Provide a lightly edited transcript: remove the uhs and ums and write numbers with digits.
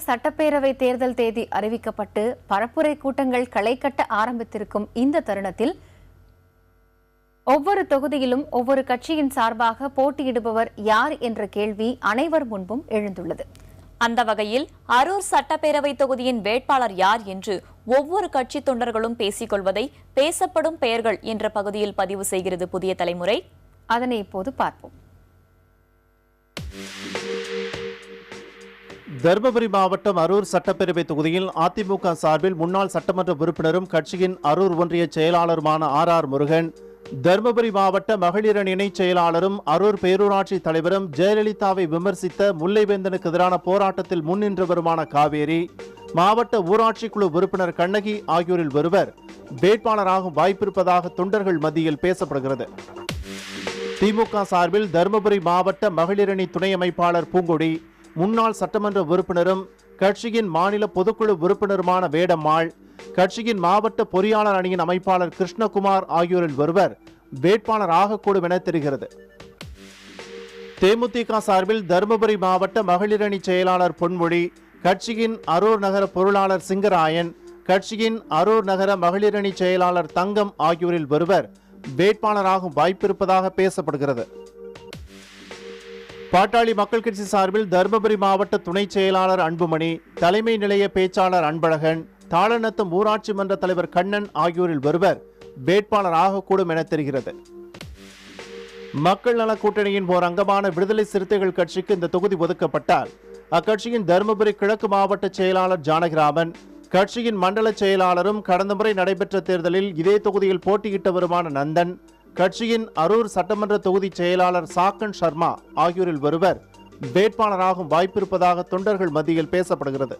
சட்டப்பேரவை தேர்தல் தேதி அறிவிக்கப்பட்டு பரப்புரை கூட்டங்கள் களை கட்ட ஆரம்பித்திருக்கும் இந்த தருணத்தில் ஒவ்வொரு தொகுதியிலும் ஒவ்வொரு கட்சியின் சார்பாக போட்டியிடுபவர் யார் என்ற கேள்வி அனைவர் முன்பும் எழுந்துள்ளது. அந்த வகையில் அரூர் சட்டப்பேரவை தொகுதியின் வேட்பாளர் யார் என்று ஒவ்வொரு கட்சி தொண்டர்களும் பேசிக் கொள்வதை பேசப்படும் பெயர்கள் என்ற பகுதியில் பதிவு செய்கிறது புதிய தலைமுறை. அதனை இப்போது பார்ப்போம். தருமபுரி மாவட்டம் அரூர் சட்டப்பேரவை தொகுதியில் அதிமுக சார்பில் முன்னாள் சட்டமன்ற உறுப்பினரும் கட்சியின் அரூர் ஒன்றிய செயலாளருமான ஆர் முருகன், தருமபுரி மாவட்ட மகளிர் அணி இணை செயலாளரும் அரூர் பேரூராட்சி தலைவரும் ஜெயலலிதாவை விமர்சித்த முல்லைவேந்தனுக்கு எதிரான போராட்டத்தில் முன்னின்றவருமான காவேரி, மாவட்ட ஊராட்சி குழு உறுப்பினர் கண்ணகி ஆகியோரில் ஒருவர் வேட்பாளராகும் வாய்ப்பிருப்பதாக தொண்டர்கள் மத்தியில் பேசப்படுகிறது. திமுக சார்பில் தருமபுரி மாவட்ட மகளிர் அணி துணை அமைப்பாளர் பூங்கொடி, முன்னாள் சட்டமன்ற உறுப்பினரும் கட்சியின் மாநில பொதுக்குழு உறுப்பினருமான வேடம்மாள், கட்சியின் மாவட்ட பொறியாளர் அணியின் அமைப்பாளர் கிருஷ்ணகுமார் ஆகியோரில் ஒருவர் வேட்பாளர் ஆகக்கூடும் என தெரிகிறது. தேமுதிக சார்பில் தருமபுரி மாவட்ட மகளிர் அணி செயலாளர் பொன்மொழி, கட்சியின் அரூர் நகர பொருளாளர் சிங்கராயன், கட்சியின் அரூர் நகர மகளிர் அணி செயலாளர் தங்கம் ஆகியோரில் ஒருவர் வேட்பாளராகும் வாய்ப்பிருப்பதாக பேசப்படுகிறது. பாட்டாளி மக்கள் கட்சி சார்பில் தருமபுரி மாவட்ட துணை செயலாளர் அன்புமணி, தலைமை நிலைய பேச்சாளர் அன்பழகன், தாளநத்தம் ஊராட்சி மன்ற தலைவர் கண்ணன் ஆகியோரில் ஒருவர் வேட்பாளர் ஆகக்கூடும் என தெரிகிறது. மக்கள் நல கூட்டணியின் ஓர் அங்கமான விடுதலை சிறுத்தைகள் கட்சிக்கு இந்த தொகுதி ஒதுக்கப்பட்டால் அக்கட்சியின் தருமபுரி கிழக்கு மாவட்ட செயலாளர் ஜானகிராமன், கட்சியின் மண்டல செயலாளரும் கடந்த முறை நடைபெற்ற தேர்தலில் இதே தொகுதியில் போட்டியிட்டவருமான நந்தன், கட்சியின் அரூர் சட்டமன்ற தொகுதி செயலாளர் சாக்கன் சர்மா ஆகியோரில் ஒருவர் வேட்பாளராகும் வாய்ப்பிருப்பதாக தொண்டர்கள் மத்தியில் பேசப்படுகிறது.